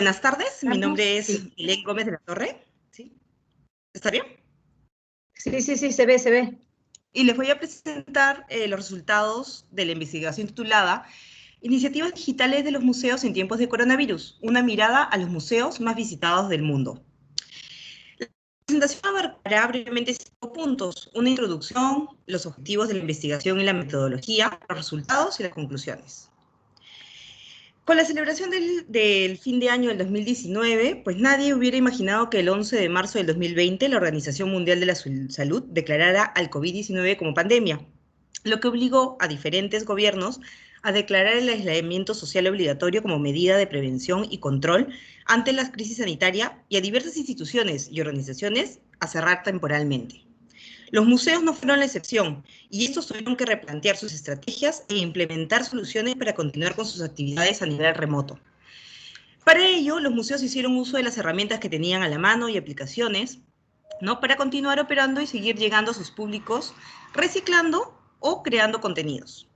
Buenas tardes, mi ¿Estamos? nombre es Sí. Belén Gómez de la Torre. ¿Sí? ¿Está bien? Sí, se ve, se ve. Y les voy a presentar los resultados de la investigación titulada Iniciativas digitales de los museos en tiempos de coronavirus, una mirada a los museos más visitados del mundo. La presentación abarcará brevemente 5 puntos: una introducción, los objetivos de la investigación y la metodología, los resultados y las conclusiones. Con la celebración del fin de año del 2019, pues nadie hubiera imaginado que el 11 de marzo del 2020 la Organización Mundial de la Salud declarara al COVID-19 como pandemia, lo que obligó a diferentes gobiernos a declarar el aislamiento social obligatorio como medida de prevención y control ante la crisis sanitaria y a diversas instituciones y organizaciones a cerrar temporalmente. Los museos no fueron la excepción, y estos tuvieron que replantear sus estrategias e implementar soluciones para continuar con sus actividades a nivel remoto. Para ello, los museos hicieron uso de las herramientas que tenían a la mano y aplicaciones, ¿no?, para continuar operando y seguir llegando a sus públicos, reciclando o creando contenidos.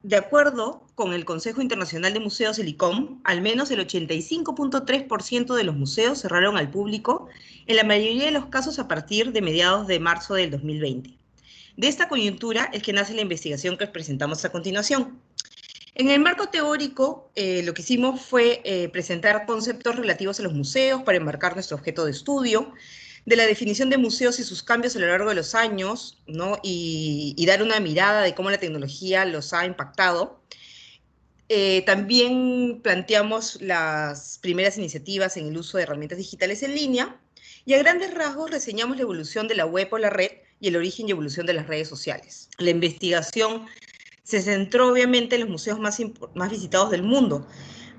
De acuerdo con el Consejo Internacional de Museos, el ICOM, al menos el 85.3% de los museos cerraron al público, en la mayoría de los casos a partir de mediados de marzo del 2020. De esta coyuntura es que nace la investigación que presentamos a continuación. En el marco teórico, lo que hicimos fue presentar conceptos relativos a los museos para enmarcar nuestro objeto de estudio, de la definición de museos y sus cambios a lo largo de los años, ¿no?, y dar una mirada de cómo la tecnología los ha impactado. También planteamos las primeras iniciativas en el uso de herramientas digitales en línea, y a grandes rasgos reseñamos la evolución de la web o la red y el origen y evolución de las redes sociales. La investigación se centró obviamente en los museos más visitados del mundo.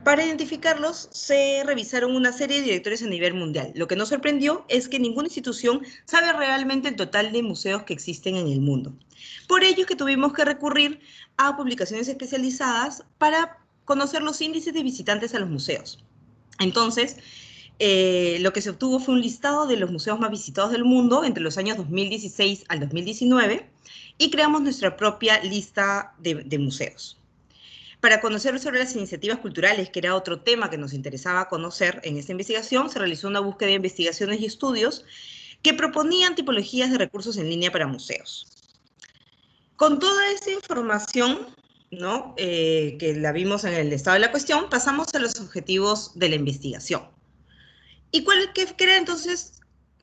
Para identificarlos, se revisaron una serie de directorios a nivel mundial. Lo que nos sorprendió es que ninguna institución sabe realmente el total de museos que existen en el mundo. Por ello es que tuvimos que recurrir a publicaciones especializadas para conocer los índices de visitantes a los museos. Entonces, lo que se obtuvo fue un listado de los museos más visitados del mundo entre los años 2016 al 2019, y creamos nuestra propia lista de museos. Para conocer sobre las iniciativas culturales, que era otro tema que nos interesaba conocer en esta investigación, se realizó una búsqueda de investigaciones y estudios que proponían tipologías de recursos en línea para museos. Con toda esta información, ¿no?, que la vimos en el estado de la cuestión, pasamos a los objetivos de la investigación. ¿Y qué era entonces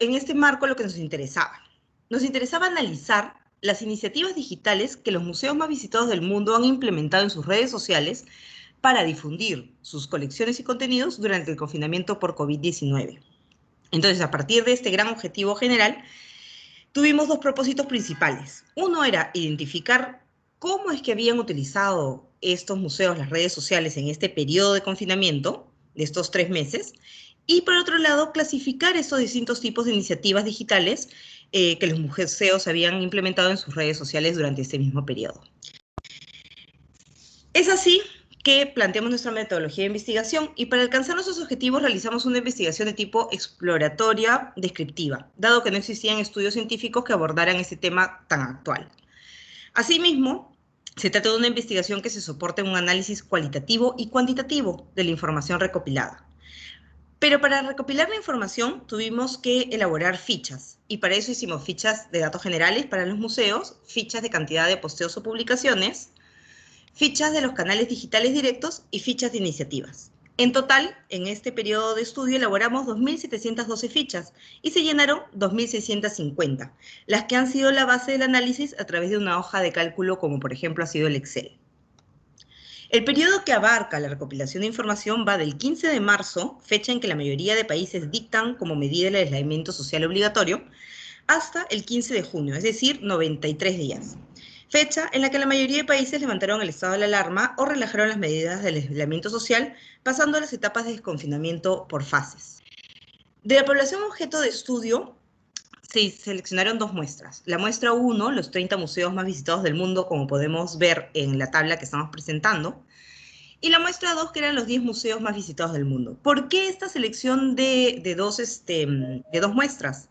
en este marco lo que nos interesaba? Nos interesaba analizar las iniciativas digitales que los museos más visitados del mundo han implementado en sus redes sociales para difundir sus colecciones y contenidos durante el confinamiento por COVID-19. Entonces, a partir de este gran objetivo general, tuvimos 2 propósitos principales. Uno era identificar cómo es que habían utilizado estos museos las redes sociales en este periodo de confinamiento, de estos 3 meses, y por otro lado, clasificar estos distintos tipos de iniciativas digitales que los museos habían implementado en sus redes sociales durante este mismo periodo. Es así que planteamos nuestra metodología de investigación, y para alcanzar nuestros objetivos realizamos una investigación de tipo exploratoria descriptiva, dado que no existían estudios científicos que abordaran este tema tan actual. Asimismo, se trata de una investigación que se soporta en un análisis cualitativo y cuantitativo de la información recopilada. Pero para recopilar la información tuvimos que elaborar fichas, y para eso hicimos fichas de datos generales para los museos, fichas de cantidad de posteos o publicaciones, fichas de los canales digitales directos y fichas de iniciativas. En total, en este periodo de estudio elaboramos 2.712 fichas y se llenaron 2.650, las que han sido la base del análisis a través de una hoja de cálculo como por ejemplo ha sido el Excel. El periodo que abarca la recopilación de información va del 15 de marzo, fecha en que la mayoría de países dictan como medida el aislamiento social obligatorio, hasta el 15 de junio, es decir, 93 días. Fecha en la que la mayoría de países levantaron el estado de la alarma o relajaron las medidas del aislamiento social, pasando a las etapas de desconfinamiento por fases. De la población objeto de estudio, se seleccionaron 2 muestras. La muestra 1, los 30 museos más visitados del mundo, como podemos ver en la tabla que estamos presentando, y la muestra 2, que eran los 10 museos más visitados del mundo. ¿Por qué esta selección de dos muestras?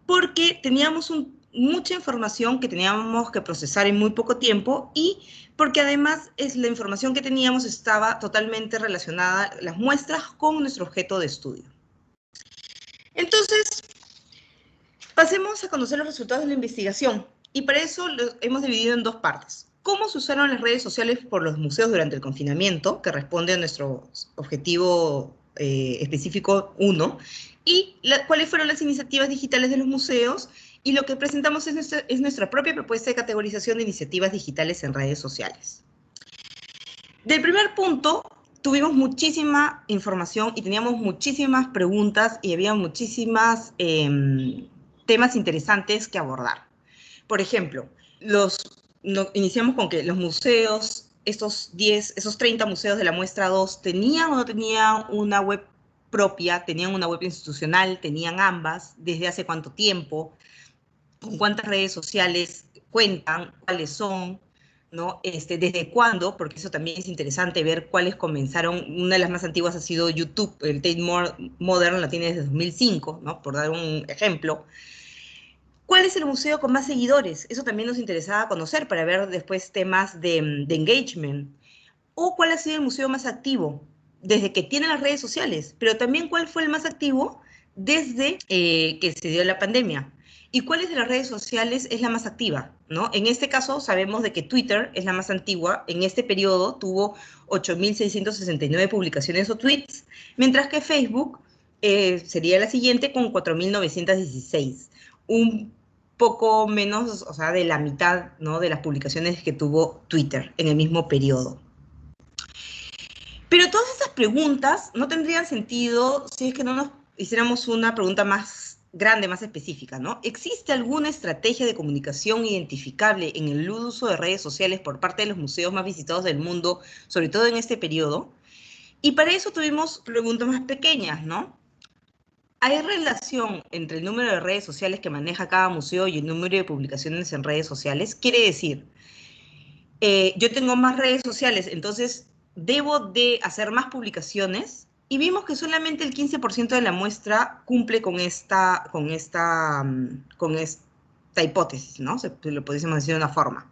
Porque teníamos mucha información que teníamos que procesar en muy poco tiempo y porque además la información que teníamos estaba totalmente relacionada, las muestras, con nuestro objeto de estudio. Entonces, pasemos a conocer los resultados de la investigación y para eso los hemos dividido en dos partes. Cómo se usaron las redes sociales por los museos durante el confinamiento, que responde a nuestro objetivo específico 1, y cuáles fueron las iniciativas digitales de los museos, y lo que presentamos es nuestra propia propuesta de categorización de iniciativas digitales en redes sociales. Del primer punto, tuvimos muchísima información y teníamos muchísimas preguntas y había muchísimas temas interesantes que abordar. Por ejemplo, iniciamos con que los museos, esos 30 museos de la muestra 2, ¿tenían o no tenían una web propia? ¿Tenían una web institucional? ¿Tenían ambas? ¿Desde hace cuánto tiempo? ¿Con cuántas redes sociales cuentan? ¿Cuáles son? ¿No? ¿Desde cuándo? Porque eso también es interesante ver cuáles comenzaron. Una de las más antiguas ha sido YouTube. El Tate Modern la tiene desde 2005, ¿no? Por dar un ejemplo. ¿Cuál es el museo con más seguidores? Eso también nos interesaba conocer para ver después temas de engagement. ¿O cuál ha sido el museo más activo desde que tiene las redes sociales? Pero también cuál fue el más activo desde que se dio la pandemia. ¿Y cuáles de las redes sociales es la más activa? ¿No? En este caso sabemos de que Twitter es la más antigua. En este periodo tuvo 8.669 publicaciones o tweets, mientras que Facebook sería la siguiente con 4.916. Un poco menos, o sea, de la mitad, ¿no?, de las publicaciones que tuvo Twitter en el mismo periodo. Pero todas esas preguntas no tendrían sentido si es que no nos hiciéramos una pregunta más grande, más específica, ¿no? ¿Existe alguna estrategia de comunicación identificable en el uso de redes sociales por parte de los museos más visitados del mundo, sobre todo en este periodo? Y para eso tuvimos preguntas más pequeñas, ¿no? ¿Hay relación entre el número de redes sociales que maneja cada museo y el número de publicaciones en redes sociales? Quiere decir, yo tengo más redes sociales, entonces debo de hacer más publicaciones, y vimos que solamente el 15% de la muestra cumple con esta hipótesis, ¿no? Se lo pudiésemos decir de una forma.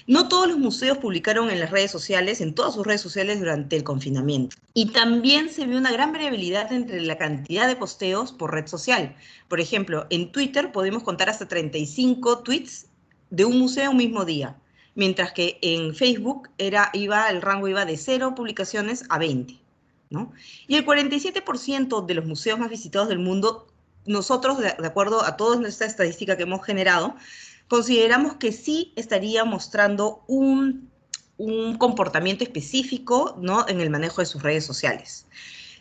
No todos los museos publicaron en las redes sociales, en todas sus redes sociales durante el confinamiento. Y también se vio una gran variabilidad entre la cantidad de posteos por red social. Por ejemplo, en Twitter podemos contar hasta 35 tweets de un museo un mismo día, mientras que en Facebook el rango iba de 0 publicaciones a 20, ¿no? Y el 47% de los museos más visitados del mundo, nosotros, de acuerdo a toda nuestra estadística que hemos generado, consideramos que sí estaría mostrando un comportamiento específico, ¿no?, en el manejo de sus redes sociales.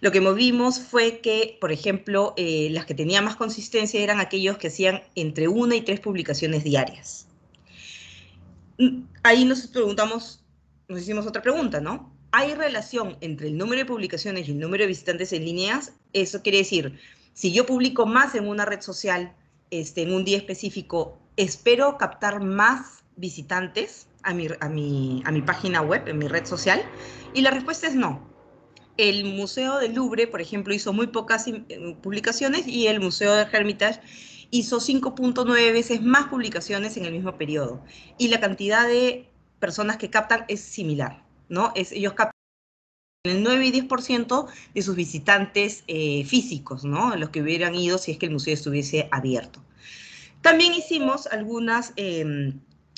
Lo que vimos fue que, por ejemplo, las que tenían más consistencia eran aquellos que hacían entre 1 y 3 publicaciones diarias. Ahí nos hicimos otra pregunta, ¿no? ¿Hay relación entre el número de publicaciones y el número de visitantes en líneas? Eso quiere decir, si yo publico más en una red social, en un día específico, ¿espero captar más visitantes a mi página web, en mi red social? Y la respuesta es no. El Museo del Louvre, por ejemplo, hizo muy pocas publicaciones, y el Museo del Hermitage hizo 5.9 veces más publicaciones en el mismo periodo. Y la cantidad de personas que captan es similar, ¿no? Ellos captan el 9 y 10% de sus visitantes físicos, ¿no?, los que hubieran ido si es que el museo estuviese abierto. También hicimos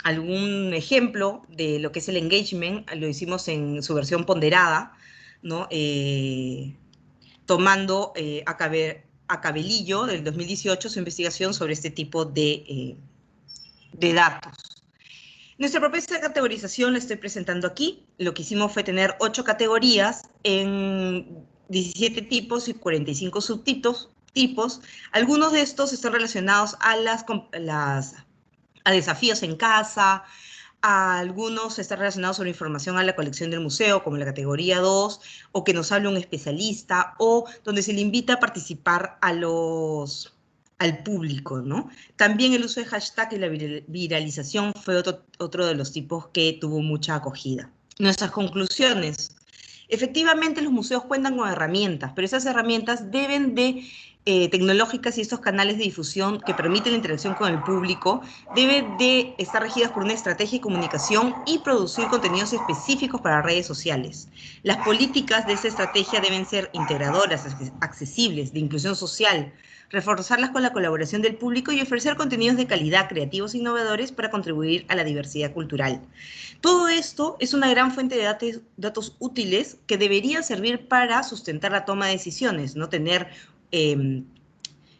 algún ejemplo de lo que es el engagement, lo hicimos en su versión ponderada, ¿no? Tomando a Cabelillo del 2018 su investigación sobre este tipo de datos. Nuestra propuesta de categorización la estoy presentando aquí. Lo que hicimos fue tener 8 categorías en 17 tipos y 45 subtipos. Algunos de estos están relacionados a desafíos en casa, algunos están relacionados con información a la colección del museo, como la categoría 2, o que nos hable un especialista, o donde se le invita a participar al público, ¿no? También el uso de hashtag y la viralización fue otro de los tipos que tuvo mucha acogida. Nuestras conclusiones. Efectivamente, los museos cuentan con herramientas, pero esas herramientas deben de tecnológicas y estos canales de difusión que permiten la interacción con el público deben de estar regidas por una estrategia de comunicación y producir contenidos específicos para redes sociales. Las políticas de esta estrategia deben ser integradoras, accesibles, de inclusión social, reforzarlas con la colaboración del público y ofrecer contenidos de calidad, creativos e innovadores para contribuir a la diversidad cultural. Todo esto es una gran fuente de datos útiles que deberían servir para sustentar la toma de decisiones, no tener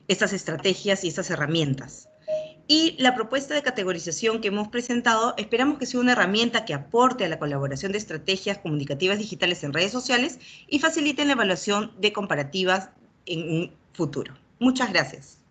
estas estrategias y estas herramientas. Y la propuesta de categorización que hemos presentado, esperamos que sea una herramienta que aporte a la colaboración de estrategias comunicativas digitales en redes sociales y facilite la evaluación de comparativas en un futuro. Muchas gracias.